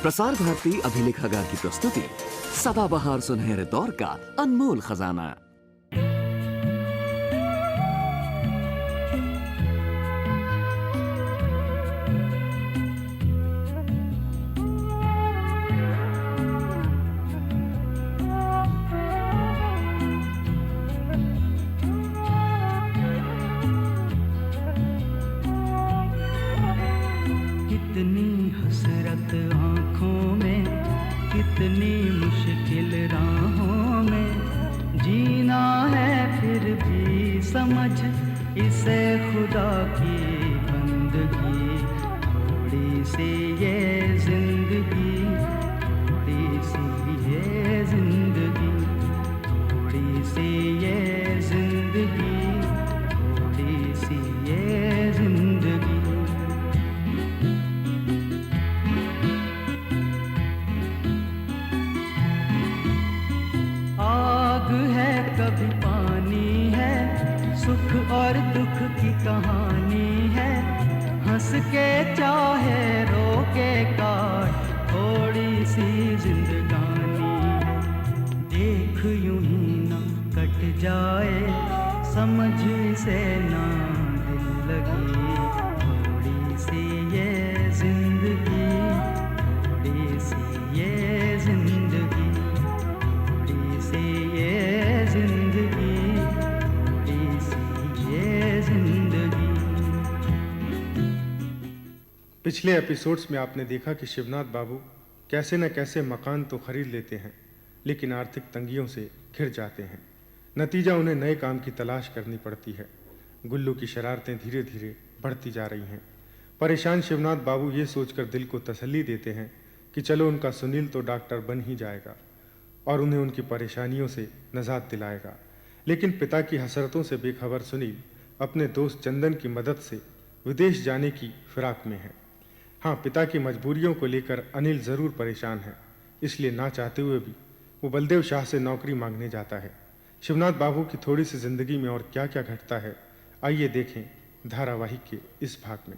प्रसार भारती अभिलेखागार की प्रस्तुति सदाबहार सुनहरे दौर का अनमोल खजाना। कितनी हसरत आँखों में, कितनी मुश्किल राहों में, जीना है फिर भी समझ इसे खुदा की बंदगी। थोड़ी सी ये जिंदगी, थोड़ी सी ये जिंदगी, थोड़ी सी ये जिंदगी, थोड़ी सी ये जिंदगी। आग है कभी पानी है, सुख और दुख की कहानी है। हंस के चाहे रो के काट, थोड़ी सी जिंदगानी है। देख यूं ही ना कट जाए, समझ से ना दिल लगी। थोड़ी सी ये जिंदगी, थोड़ी सी ये जिंदगी, थोड़ी सी ये जिंदगी, थोड़ी सी ये जिंदगी। पिछले एपिसोड्स में आपने देखा कि शिवनाथ बाबू कैसे न कैसे मकान तो खरीद लेते हैं, लेकिन आर्थिक तंगियों से घिर जाते हैं। नतीजा उन्हें नए काम की तलाश करनी पड़ती है। गुल्लू की शरारतें धीरे धीरे बढ़ती जा रही हैं। परेशान शिवनाथ बाबू ये सोचकर दिल को तसल्ली देते हैं कि चलो उनका सुनील तो डॉक्टर बन ही जाएगा और उन्हें उनकी परेशानियों से निजात दिलाएगा। लेकिन पिता की हसरतों से बेखबर सुनील अपने दोस्त चंदन की मदद से विदेश जाने की फिराक में है। हाँ, पिता की मजबूरियों को लेकर अनिल ज़रूर परेशान है, इसलिए ना चाहते हुए भी वो बलदेव शाह से नौकरी मांगने जाता है। शिवनाथ बाबू की थोड़ी सी जिंदगी में और क्या क्या घटता है, आइए देखें धारावाहिक के इस भाग में।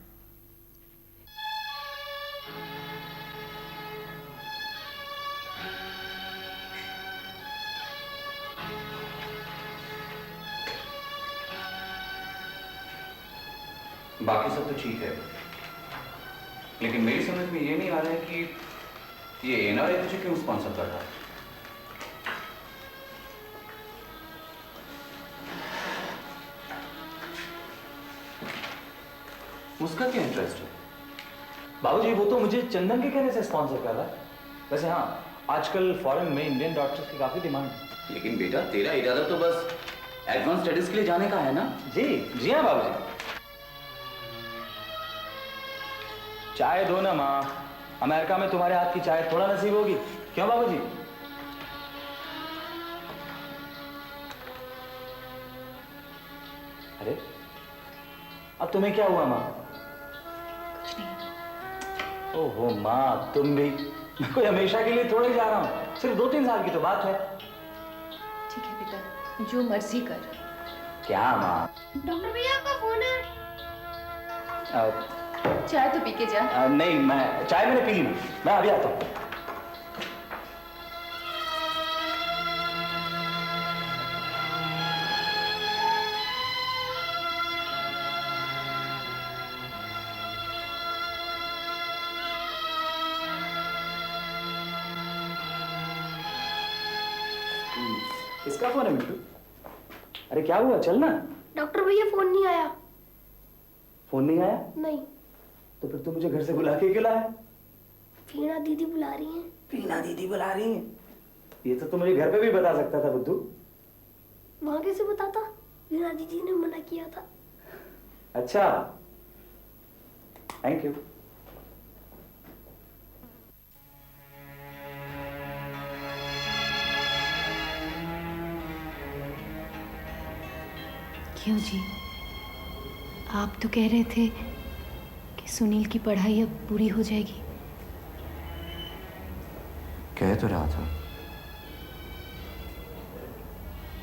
बाकी सब तो ठीक है, लेकिन मेरी समझ में ये नहीं आ रहा है कि ये एनआरआई तुझे क्यों स्पॉन्सर कर रहा है। उसका क्या इंटरेस्ट है? बाबूजी, वो तो मुझे चंदन के कहने से स्पॉन्सर कर रहा है। वैसे हाँ, आजकल फॉरेन में इंडियन डॉक्टर्स की काफी डिमांड है। लेकिन बेटा, तेरा इरादा तो बस एडवांस स्टडीज के लिए जाने का है ना? जी हाँ बाबूजी। चाय दो ना माँ, अमेरिका में तुम्हारे हाथ की चाय थोड़ा नसीब होगी। क्यों बाबूजी? अरे अब तुम्हें क्या हुआ माँ? कुछ नहीं। ओहो माँ, तुम भी। मैं कोई हमेशा के लिए थोड़ा ही जा रहा हूँ, सिर्फ 2-3 साल की तो बात है। ठीक है बेटा, जो मर्जी कर। क्या माँ? डॉक्टर भैया का फोन है। चाय तो पी के जा। नहीं, मैं चाय मैंने पी ली, मैं अभी आता हूँ। इसका फोन है मिट्टू। अरे क्या हुआ, चल ना। डॉक्टर भैया फोन नहीं आया। फोन नहीं आया? नहीं। तो फिर तू मुझे घर से बुला के क्यों लाया? वीणा दीदी बुला रही हैं। वीणा दीदी बुला रही हैं? ये तो तू मुझे घर पे भी बता सकता था बुद्धू। वहां कैसे बताता? वीणा दीदी ने मना किया था। अच्छा, थैंक यू। क्यों जी, आप तो कह रहे थे कि सुनील की पढ़ाई अब पूरी हो जाएगी। कह तो रहा था,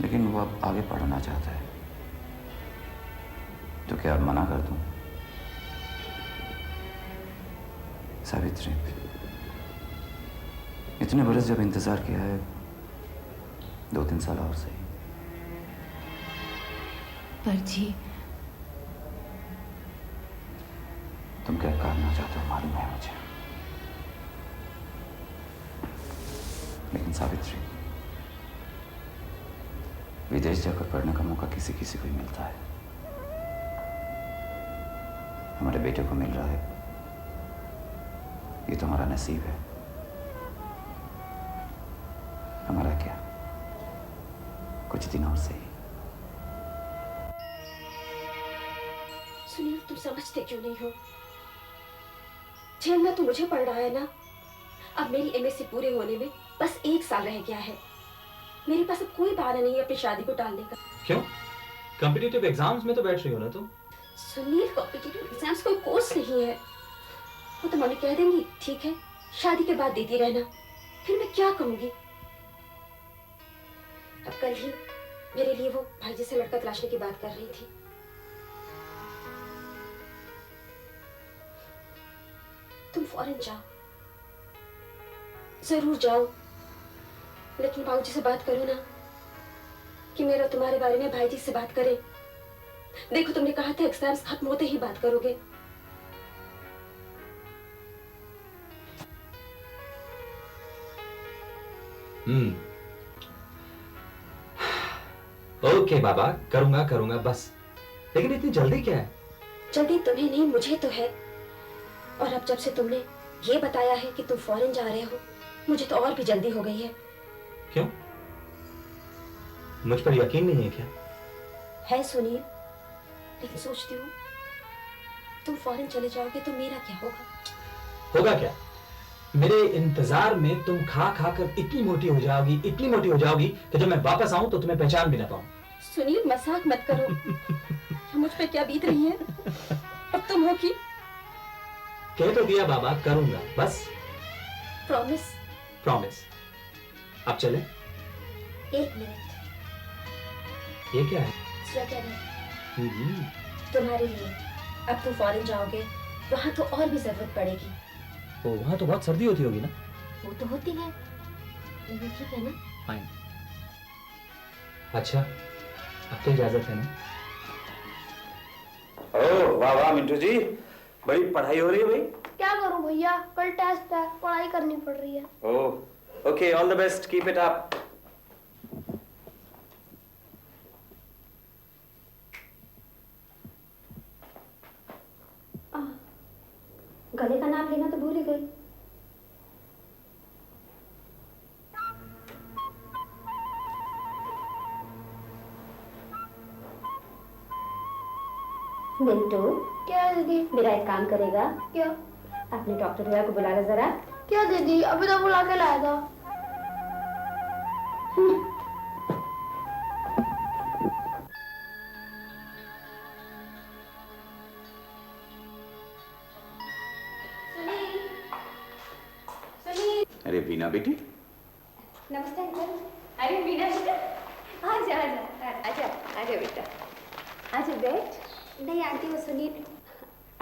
लेकिन वो अब आगे पढ़ना चाहता है, तो क्या अब मना कर दूं? सावित्री, इतने बरस जब इंतजार किया है, 2-3 साल और सही। पर जी तुम क्या करना चाहते हो मालूम है मुझे, लेकिन सावित्री, विदेश जाकर पढ़ने का मौका किसी किसी को ही मिलता है। हमारे बेटे को मिल रहा है, ये तो हमारा नसीब है। हमारा क्या, कुछ दिन और सही। सुनील, तुम समझते क्यों नहीं हो? झेलना तो मुझे पड़ रहा है ना। अब मेरी एमएससी पूरे होने में बस 1 साल रह गया है। मेरे पास अब कोई बहाना नहीं है अपनी शादी को टालने का। क्यों? कॉम्पिटिटिव एग्जाम्स में तो बैठ रही हो ना तुम? सुनील, कॉम्पिटिटिव एग्जाम्स कोई कोर्स नहीं है। वो तो मम्मी कह देंगी ठीक है, शादी के बाद देती रहना। फिर मैं क्या कहूंगी? अब कल ही मेरे लिए वो भाईजी से लड़का तलाशने की बात कर रही थी। तुम फॉरेन जाओ, जरूर जाओ, लेकिन बाबूजी से बात करो ना कि मेरा तुम्हारे बारे में भाईजी से बात करें। देखो, तुमने कहा था एग्जाम्स खत्म होते ही बात करोगे। ओके बाबा, करूंगा बस। लेकिन इतनी जल्दी क्या है? जल्दी तुम्हें नहीं, मुझे तो है। और अब जब से तुमने ये बताया है कि तुम फॉरेन जा रहे हो, मुझे तो और भी जल्दी हो गई है। क्यों? मुझ पर यकीन नहीं है क्या? है सुनील, लेकिन सोचती हूँ तुम फॉरेन चले जाओगे तो मेरा क्या होगा? होगा क्या? मेरे इंतजार में तुम खा खा कर इतनी मोटी हो जाओगी कि जब मैं वापस आऊं तो तुम्हें पहचान भी ना पाऊं। सुनील, मजाक मत करो। मुझ पे क्या बीत रही है अब तुम हो कि? कह तो दिया बाबा, करूंगा बस। प्रॉमिस। अब चले? 1 मिनट। ये क्या है? स्वेटर है तुम्हारे लिए। अब तुम फॉरेन जाओगे, वहां तो और भी जरूरत पड़ेगी। ओ, वहां तो बहुत सर्दी होती होगी ना? वो तो होती है, लेकिन ठीक है ना? फाइन। अच्छा, अब तो इजाजत है ना? ओह वाह वाह मिंटू जी, बड़ी पढ़ाई हो रही है भाई। क्या करूं भैया, कल टेस्ट है, पढ़ाई करनी पड़ रही है। Oh okay, all the best, keep it up. गले का नाम लेना तो भूल ही गई। मिंटू, क्या दीदी? मेरा एक काम करेगा? क्या? अपने डॉक्टर भैया को बुला ले जरा। क्या दीदी, अभी तो बुला के लाया था। अरे वीना बेटी। नमस्ते अंकल। अरे वीना बेटा, आजा बेटा, आजा बैठ। नहीं आंटी, वो सुनील।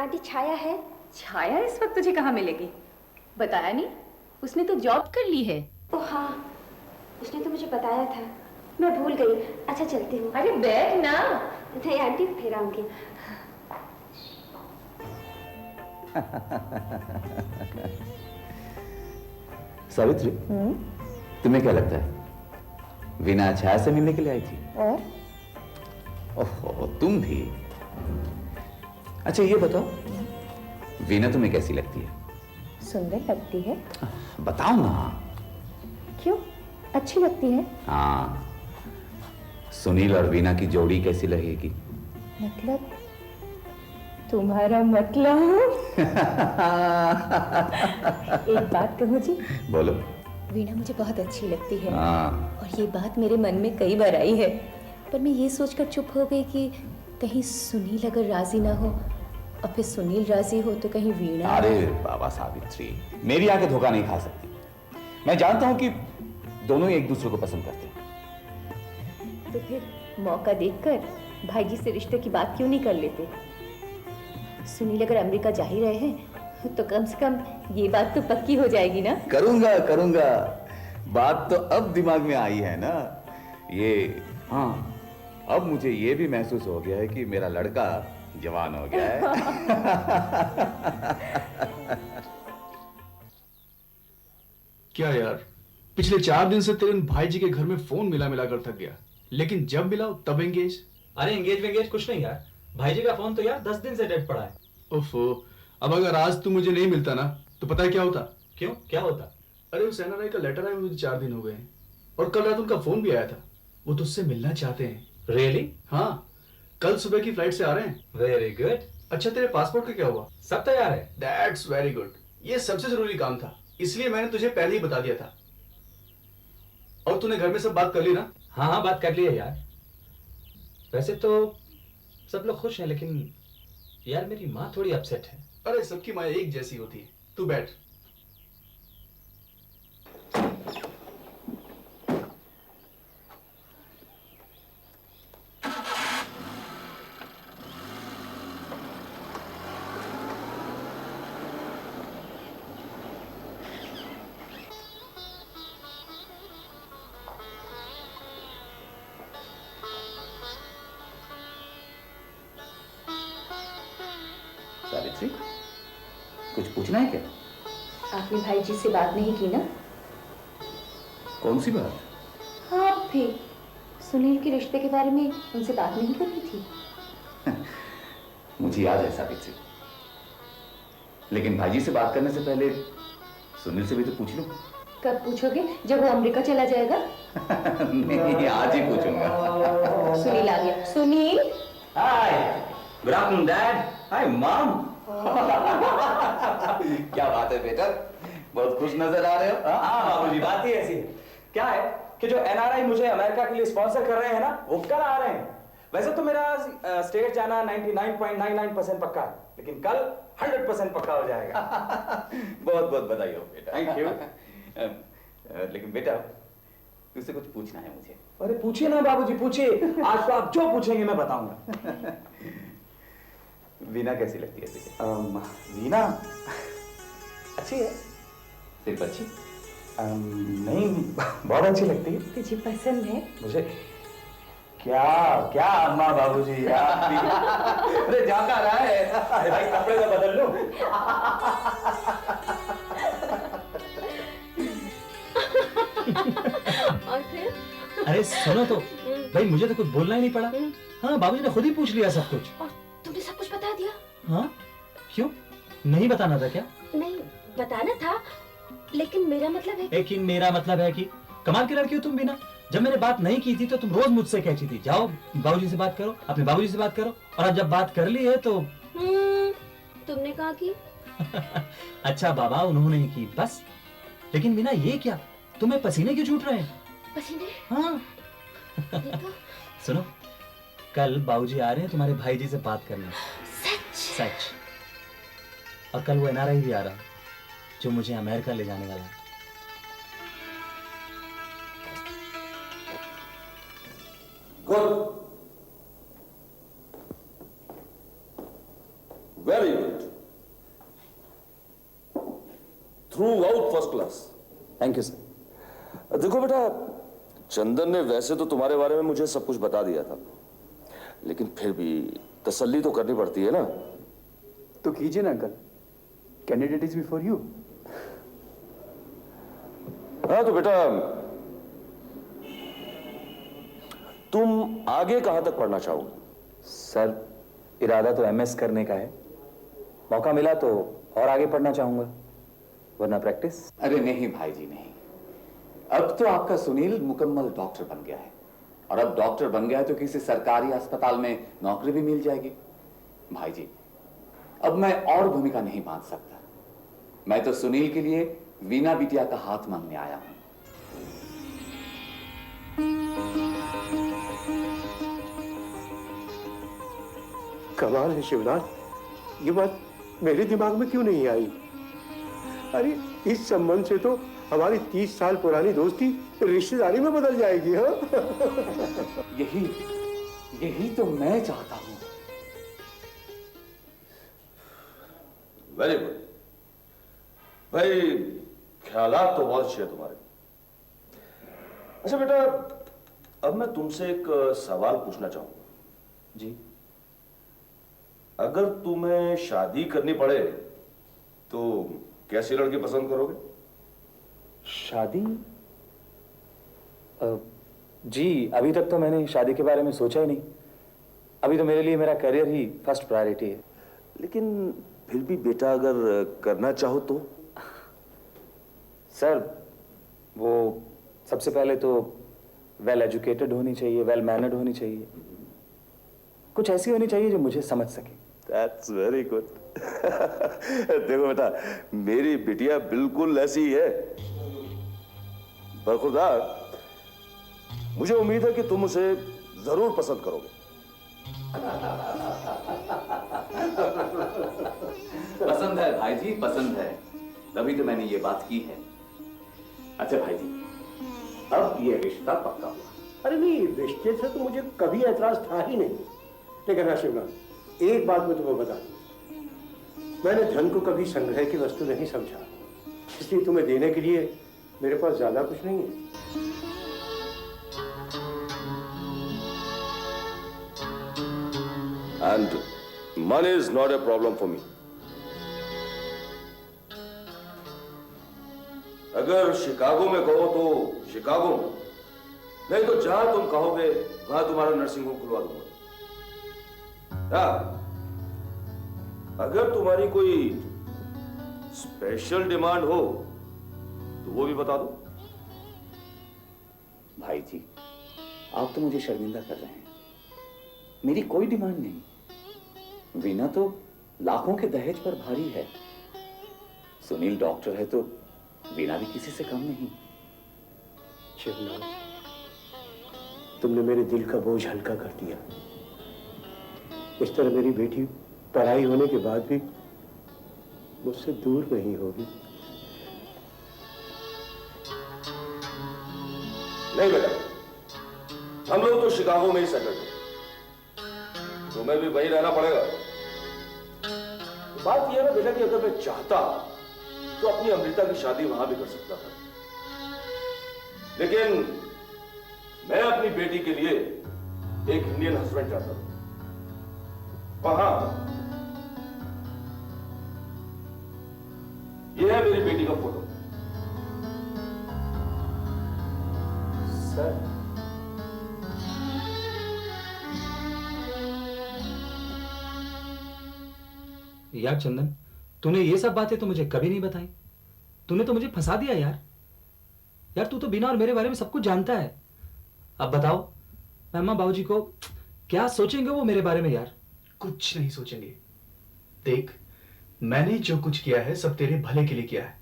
आंटी, छाया है। छाया इस वक्त तुझे कहाँ मिलेगी? बताया नहीं? उसने तो जॉब कर ली है। ओ हाँ, उसने तो मुझे बताया था, मैं भूल गई। अच्छा चलती हूँ। अरे बैठ ना। नहीं आंटी, फिर आऊंगी। सावित्री, तुम्हें क्या लगता है वीना छाया से मिलने के लिए आई थी? और? ओहो, तुम भी। अच्छा ये बताओ, वीना तुम्हें कैसी लगती है? सुंदर लगती है। बताओ ना। क्यों, अच्छी लगती है। हाँ, सुनील और वीना की जोड़ी कैसी लगेगी? मतलब तुम्हारा मतलब? एक बात कहूँ जी? बोलो। वीणा मुझे बहुत अच्छी लगती है। हाँ। और ये बात मेरे मन में कई बार आई है, पर मैं ये सोचकर चुप हो गई कि कहीं सुनील अगर राजी ना हो, और फिर सुनील राजी हो तो कहीं वीणा। अरे बाबा सावित्री, मेरी आंखें धोखा नहीं खा सकती। मैं जानता हूं कि दोनों ही एक दूसरे को पसंद करते हैं। तो फिर मौका देखकर भाईजी से रिश्ते की बात क्यों नहीं कर लेते? सुनील अगर अमेरिका जा ही रहे हैं तो कम से कम ये बात तो पक्की हो जाएगी ना। करूंगा करूंगा, बात तो अब दिमाग में आई है ना ये। हाँ, अब मुझे ये भी महसूस हो गया है कि मेरा लड़का जवान हो गया है। क्या यार, पिछले 4 दिन से तेरे भाई जी के घर में फोन मिला मिला कर थक गया, लेकिन जब मिला तब एंगेज। अरे एंगेज कुछ नहीं यार, भाई जी का फोन तो यार 10 दिन से डेड पड़ा है। ओफो, अब अगर आज तू मुझे नहीं मिलता ना तो पता है क्या होता? क्यों, क्या होता? अरे उस एनआरआई का लेटर आया मुझे 4 दिन हो गए हैं और कल रात उनका फोन भी आया था। वो तुझसे मिलना चाहते हैं। रियली? हाँ, कल सुबह की फ्लाइट से आ रहे हैं। Very good. अच्छा, तेरे पासपोर्ट का क्या हुआ? सब तैयार है। That's very good. ये सबसे जरूरी काम था, इसलिए मैंने तुझे पहले ही बता दिया था। और तूने घर में सब बात कर ली ना? हाँ, बात कर ली है यार। वैसे तो सब लोग खुश हैं, लेकिन यार मेरी माँ थोड़ी अपसेट है। अरे सबकी माँ एक जैसी होती है। तू बैठ। सावित्री, कुछ पूछना है क्या? आपने भाई जी से बात नहीं की ना? कौन सी बात? हाँ, आप थे। सुनील के रिश्ते के बारे में उनसे बात नहीं करनी थी? मुझे याद है सावित्री, लेकिन भाईजी से बात करने से पहले सुनील से भी तो पूछ लो। कब पूछोगे? जब वो अमेरिका चला जाएगा। नहीं, आज ही पूछूंगा। सुनील आ गया। Sunil, hi, good afternoon dad. Hi mom. क्या बात है बेटा, बहुत खुश नजर आ रहे हो। हाँ बाबूजी, बात ही ऐसी है। क्या है कि जो एनआरआई मुझे अमेरिका के लिए स्पॉन्सर कर रहे हैं ना, वो कल आ रहे हैं। वैसे तो मेरा स्टेट जाना 99.99% पक्का है, लेकिन कल 100% पक्का हो जाएगा। बहुत बहुत बधाई हो बेटा। Thank you. लेकिन बेटा, तुझसे कुछ पूछना है मुझे। अरे पूछिए ना बाबूजी, पूछिए। आज तो आप जो पूछेंगे मैं बताऊंगा। वीना कैसी लगती है तुझे? वीना अच्छी है। सिर्फ अच्छी? नहीं, बहुत अच्छी लगती है। तुझे पसंद है? मुझे क्या क्या अम्मा बाबूजी आप भी। अरे जा कहाँ रहा है? अरे भाई, कपड़े तो बदल लो। और फिर? अरे सुनो तो भाई, मुझे तो कुछ बोलना ही नहीं पड़ा। हाँ, बाबूजी ने खुद ही पूछ लिया सब कुछ। और तुमने सब कुछ बता दिया? हाँ, क्यों नहीं बताना था क्या? नहीं, बताना था, लेकिन मेरा मतलब है लेकिन मेरा मतलब है कि कमाल की लड़की हो तुम भी ना। जब मैंने बात नहीं की थी तो तुम रोज मुझसे कहती थी जाओ बाबूजी से बात करो, अपने बाबूजी से बात करो, और अब जब बात कर ली है तो तुमने कहा कि अच्छा बाबा, उन्होंने ही की बस। लेकिन बिना ये क्या, तुम्हें पसीने क्यों छूट रहे हैं? पसीने? हाँ। सुनो, कल बाबूजी आ रहे हैं तुम्हारे भाई जी से बात करने। सच। और कल वो एनआरआई भी आ रहा है जो मुझे अमेरिका ले जाने वाला है। Good, very good, through out first class. Thank you sir. देखो बेटा, चंदन ने वैसे तो तुम्हारे बारे में मुझे सब कुछ बता दिया था, लेकिन फिर भी तसल्ली तो करनी पड़ती है ना। तो कीजिए ना uncle, candidate is before you. हाँ तो बेटा, तुम आगे कहां तक पढ़ना चाहोगे? सर, इरादा तो एमएस करने का है, मौका मिला तो और आगे पढ़ना चाहूंगा, वरना प्रैक्टिस। अरे नहीं भाई जी नहीं, अब तो आपका सुनील मुकम्मल डॉक्टर बन गया है, और अब डॉक्टर बन गया है तो किसी सरकारी अस्पताल में नौकरी भी मिल जाएगी। भाई जी, अब मैं और भूमिका नहीं बांध सकता। मैं तो सुनील के लिए वीना बिटिया का हाथ मांगने आया हूं। कमाल है शिवनाथ, ये बात मेरे दिमाग में क्यों नहीं आई? अरे इस संबंध से तो हमारी 30 साल पुरानी दोस्ती रिश्तेदारी में बदल जाएगी। हाँ, यही तो मैं चाहता हूं। वेरी गुड, भाई ख्यालात तो बहुत अच्छे हैं तुम्हारे। अच्छा बेटा, अब मैं तुमसे एक सवाल पूछना चाहूंगा। जी। अगर तुम्हें शादी करनी पड़े तो कैसी लड़की पसंद करोगे? शादी? जी, अभी तक तो मैंने शादी के बारे में सोचा ही नहीं। अभी तो मेरे लिए मेरा करियर ही फर्स्ट प्रायोरिटी है। लेकिन फिर भी बेटा अगर करना चाहो तो? सर, वो सबसे पहले तो वेल एजुकेटेड होनी चाहिए, वेल मैनर्ड होनी चाहिए, कुछ ऐसी होनी चाहिए जो मुझे समझ सके। That's very good. देखो बेटा, मेरी बिटिया बिल्कुल ऐसी ही है। बरखुरदार, मुझे उम्मीद है कि तुम उसे जरूर पसंद करोगे। पसंद है भाई जी, पसंद है, तभी तो मैंने ये बात की है। अच्छा भाई जी, अब ये रिश्ता पक्का हुआ। अरे नहीं, रिश्ते से तो मुझे कभी ऐतराज था ही नहीं। लेकिन हाँ शिवनाथ, एक बात मैं तुम्हें बता दूं, मैंने धन को कभी संग्रह की वस्तु नहीं समझा, इसलिए तुम्हें देने के लिए मेरे पास ज्यादा कुछ नहीं है। And money is not a problem for me. अगर शिकागो में कहो तो शिकागो में, नहीं तो जहां तुम कहोगे वहां तुम्हारा नर्सिंग होम खुलवा दूंगा। हाँ, अगर तुम्हारी कोई स्पेशल डिमांड हो तो वो भी बता दो। भाई जी, आप तो मुझे शर्मिंदा कर रहे हैं। मेरी कोई डिमांड नहीं। वीना तो लाखों के दहेज पर भारी है। सुनील डॉक्टर है तो वीना भी किसी से कम नहीं। शिवनाथ, तुमने मेरे दिल का बोझ हल्का कर दिया। इस तरह मेरी बेटी पढ़ाई होने के बाद भी मुझसे दूर नहीं होगी। नहीं बेटा, हम लोग तो शिकागो में ही सेटल हैं, तुम्हें भी वहीं रहना पड़ेगा। बात यह है ना बेटा कि अगर मैं चाहता तो अपनी अमृता की शादी वहां भी कर सकता था, लेकिन मैं अपनी बेटी के लिए एक इंडियन हस्बैंड चाहता हूं। वहां यह है मेरी बेटी का फोटो। सर, यार चंदन, तूने ये सब बातें तो मुझे कभी नहीं बताई। तूने तो मुझे फंसा दिया यार। यार तू तो बिना और मेरे बारे में सब कुछ जानता है। अब बताओ, अम्मा बाबूजी को क्या सोचेंगे वो मेरे बारे में यार? कुछ नहीं सोचेंगे। देख, मैंने जो कुछ किया है सब तेरे भले के लिए किया है।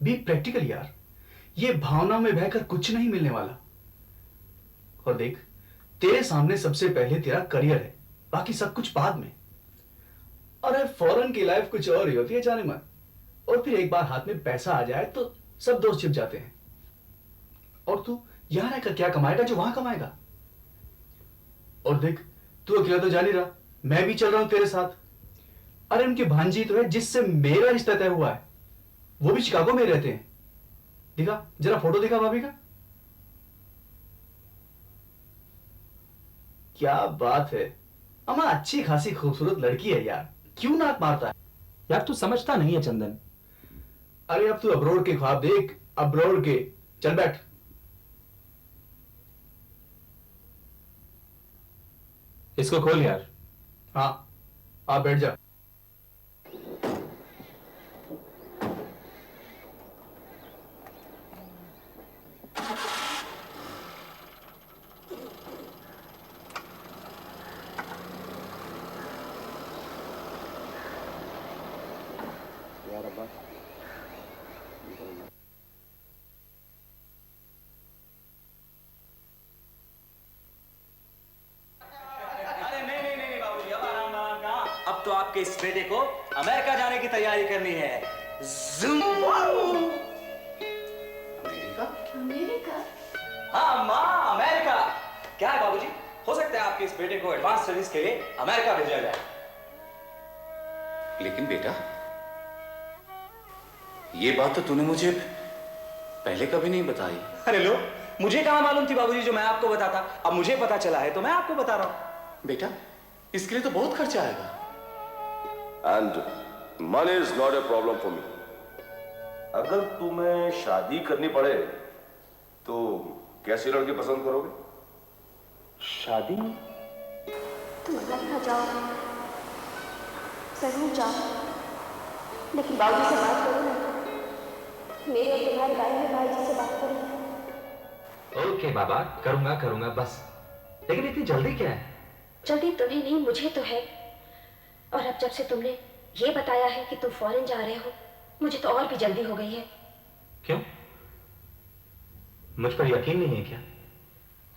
बी प्रैक्टिकल यार, ये भावना में बहकर कुछ नहीं मिलने वाला। और देख, तेरे सामने सबसे पहले तेरा करियर है, बाकी सब कुछ बाद में। अरे फॉरेन की लाइफ कुछ और ही होती है जाने मन। और फिर एक बार हाथ में पैसा आ जाए तो सब दोस्त छिप जाते हैं। और तू यहां रहकर क्या कमाएगा जो वहां कमाएगा? और देख, तू अकेला तो जा नहीं रहा, मैं भी चल रहा हूं तेरे साथ। अरे उनकी भांजी तो है जिससे मेरा रिश्ता तय हुआ है, वो भी शिकागो में रहते हैं। दिखा जरा फोटो, दिखा भाभी का। क्या बात है, अम्मा अच्छी खासी खूबसूरत लड़की है यार, क्यों नाक मारता है? यार तू समझता नहीं है चंदन। अरे अब तू अब्रोड के ख्वाब देख, अब्रोड के। चल बैठ। इसको खोल यार। हाँ, आप बैठ जा। अब तो आपके इस बेटे को अमेरिका जाने की तैयारी करनी है। अमेरिका? अमेरिका? हाँ माँ, अमेरिका। क्या है बाबूजी, हो सकता है आपके इस बेटे को एडवांस स्टडीज के लिए अमेरिका भेजा जाए। लेकिन बेटा, ये बात तो तूने मुझे पहले कभी नहीं बताई। अरे लो, मुझे कहाँ मालूम थी बाबूजी जो मैं आपको बताता। अब मुझे पता चला है तो मैं आपको बता रहा हूँ। बेटा, इसके लिए तो बहुत खर्चा आएगा। And money is not a problem for me. अगर तुम्हें शादी करनी पड़े तो कैसी लड़की पसंद करोगे? शादी? तुम अमेरिका जाओ, जरूर जाओ, लेकिन बाबूजी से बात करो ना। मेरे और तुम्हारे बारे में भाई जी से बात करो। ओके बाबा, करूंगा बस। लेकिन इतनी जल्दी क्या है? जल्दी तुम्हें नहीं, मुझे तो है। और अब जब से तुमने ये बताया है कि तुम फॉरेन जा रहे हो, मुझे तो और भी जल्दी हो गई है। क्यों? मुझ पर यकीन नहीं है क्या?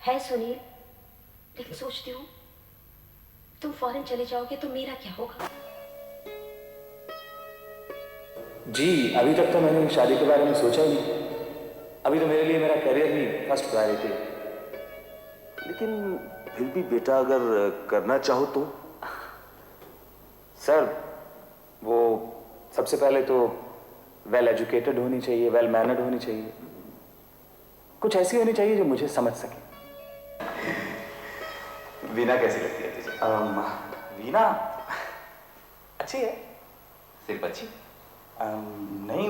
है सुनील, लेकिन सोचती हूँ तुम फॉरेन चले जाओगे तो मेरा क्या होगा। जी, अभी तक तो मैंने शादी के बारे में सोचा ही नहीं। अभी तो मेरे लिए मेरा करियर ही फर्स्ट प्रायोरिटी है। लेकिन फिर भी बेटा अगर करना चाहो तो? सर, वो सबसे पहले तो वेल एजुकेटेड होनी चाहिए, वेल मैनर्ड होनी चाहिए, कुछ ऐसी होनी चाहिए जो मुझे समझ सके। वीना कैसी लगती है तुझे? वीना अच्छी है। सिर्फ अच्छी? नहीं,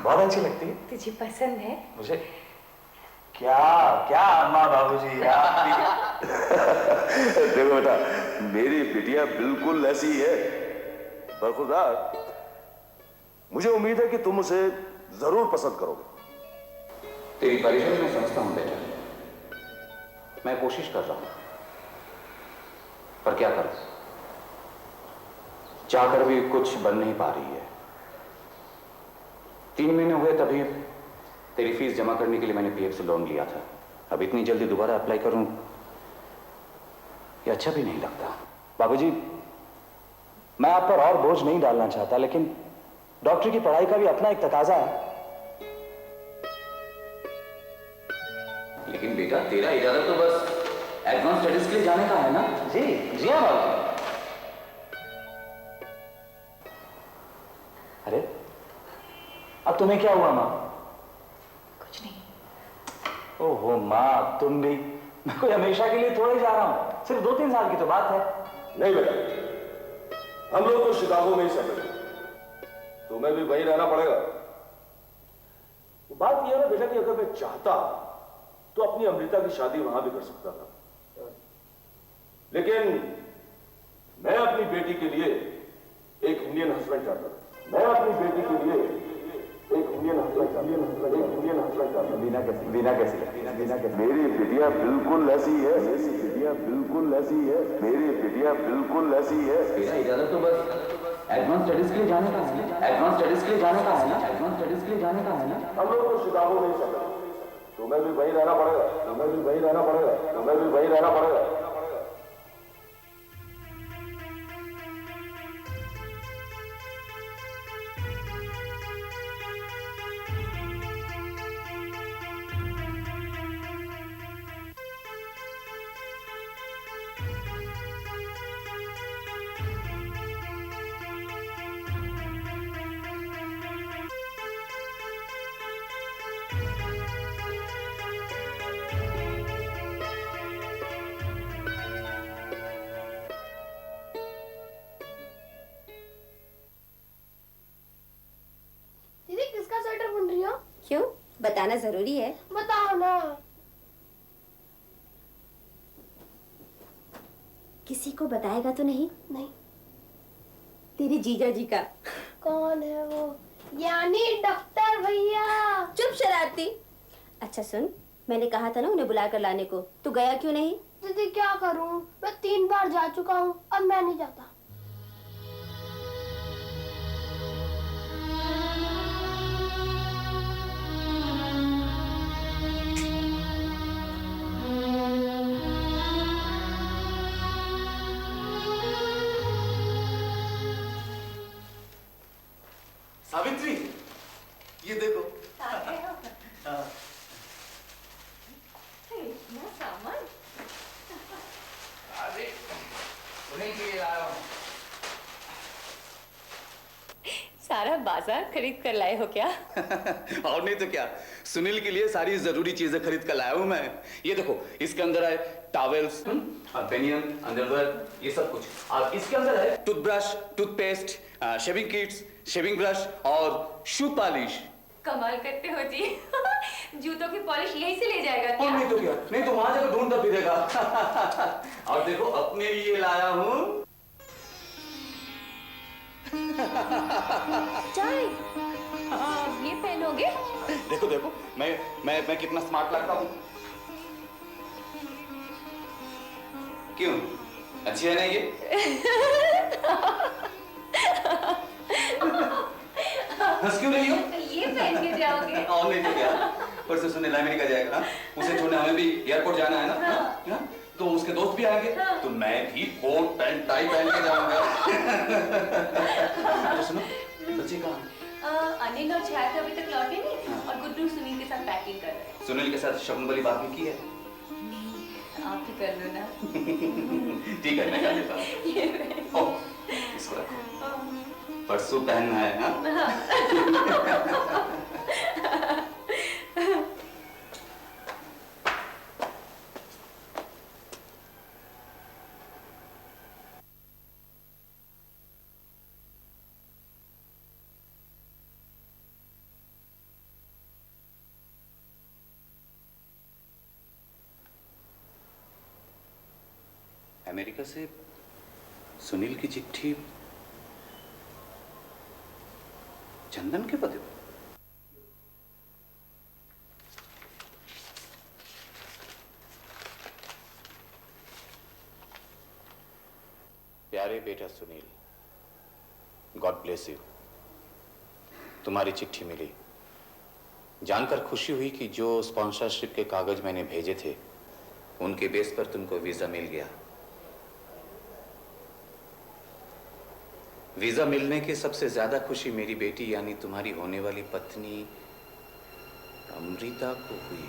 बहुत अच्छी लगती है। तुझे पसंद है? मुझे क्या क्या अम्मा बाबूजी देखो बेटा, मेरी बिटिया बिल्कुल ऐसी ही है। बरखुरदार, मुझे उम्मीद है कि तुम उसे जरूर पसंद करोगे। तेरी परेशानी मैं समझता हूं बेटा, मैं कोशिश कर रहा हूं, पर क्या करूं, चाहकर भी कुछ बन नहीं पा रही है। 3 महीने हुए तभी तेरी फीस जमा करने के लिए मैंने पीएफ से लोन लिया था। अब इतनी जल्दी दोबारा अप्लाई करूं, ये अच्छा भी नहीं लगता। बाबूजी, मैं आप पर और बोझ नहीं डालना चाहता, लेकिन डॉक्टर की पढ़ाई का भी अपना एक तकाजा है। लेकिन बेटा, तेरा इरादा तो बस एडवांस स्टडीज के लिए जाने का है ना? जी हाँ बाबूजी। अरे, अब तुम्हें क्या हुआ माँ? कुछ नहीं। ओहो माँ, तुम भी। मैं कोई हमेशा के लिए थोड़ा ही जा रहा हूँ, सिर्फ 2-3 साल की तो बात है। नहीं बेटा, हम लोग तो शिकागो में ही सेटल हैं, तुम्हें भी वहीं रहना पड़ेगा। बात यह है ना बेटा कि अगर मैं चाहता तो अपनी अमृता की शादी वहां भी कर सकता था, लेकिन मैं अपनी बेटी के लिए एक इंडियन हस्बैंड चाहता था। मैं अपनी बेटी के लिए एक इंडियन हस्बैंड चाहता था। वीना कैसी लगती है? वीना कैसी? मेरी बिटिया बिल्कुल ऐसी है। मेरी बिटिया बिल्कुल ऐसी है। मेरी बिटिया बिल्कुल ऐसी है। तेरा इरादा तो बस एडवांस स्टडीज के लिए जाने का है ना? एडवांस स्टडीज के लिए जाने का है ना? एडवांस स्टडीज के लिए जाने का है ना? हम लोग तो शिकागो में ही सेटल हैं, तुम्हें भी वहीं रहना पड़ेगा। तुम्हें भी वहीं रहना पड़ेगा। तुम्हें भी वहीं रहना पड़ेगा। दीदी किसका स्वेटर बुन रही हो? क्यों, बताना जरूरी है? बताओ ना। किसी को बताएगा तो नहीं? नहीं। तेरे जीजा जी का। कौन है वो? यानी डॉक्टर भैया। चुप शरारती। अच्छा सुन, मैंने कहा था ना उन्हें बुला कर लाने को, तू गया क्यों नहीं? दीदी क्या करूं, मैं 3 बार जा चुका हूं, अब मैं नहीं जाता। सावित्री, ये देखो। इतना सामान? उन्हीं के लिए लाया हूं। सारा बाजार खरीद कर लाए हो क्या? और नहीं तो क्या, सुनील के लिए सारी जरूरी चीजें खरीद कर लाया हूं मैं। ये देखो, इसके अंदर है टॉवेल्स, बेनियन, अंडरवेयर, ये सब कुछ। और इसके अंदर है toothbrush, toothpaste, shaving kits, shaving brush और शू पॉलिश। कमाल करते हो जी। जूतों की पॉलिश यहीं से ले जाएगा क्या? और नहीं तो क्या, नहीं तो वहां जाकर ढूंढता फिरेगा। और देखो, अपने लिए लाया हूं चाय। ये पहनोगे? देखो देखो, मैं कितना स्मार्ट लगता हूँ। क्यों, अच्छी है ना ये? हंस क्यों रही हो? ये पहन के जाओगे? और नहीं तो क्या, परसों सुनील अमेरिका जाएगा ना, उसे छोड़ने हमें भी एयरपोर्ट जाना है ना, हाँ? तो उसके दोस्त भी आएंगे, हाँ। तो मैं भी कोट पैंट टाई पहन के जाऊंगा। तो सुनो, बच्चे कहाँ? अनिल और छाया तो अभी तक लौटे नहीं, हाँ। और गुड्डू सुनील के साथ पैकिंग कर रहे हैं। सुनील के साथ शगुन वाली बात भी की है? नहीं, आप ही कर लो ना। ठीक है, मैं कर देता हूँ। ओह, इसको रखो, परसों पहनना है, हाँ? अमेरिका से सुनील की चिट्ठी चंदन के पते पर। प्यारे बेटा सुनील, गॉड ब्लेस यू। तुम्हारी चिट्ठी मिली, जानकर खुशी हुई कि जो स्पॉन्सरशिप के कागज मैंने भेजे थे उनके बेस पर तुमको वीजा मिल गया। वीजा मिलने की सबसे ज्यादा खुशी मेरी बेटी यानी तुम्हारी होने वाली पत्नी अमृता को हुई।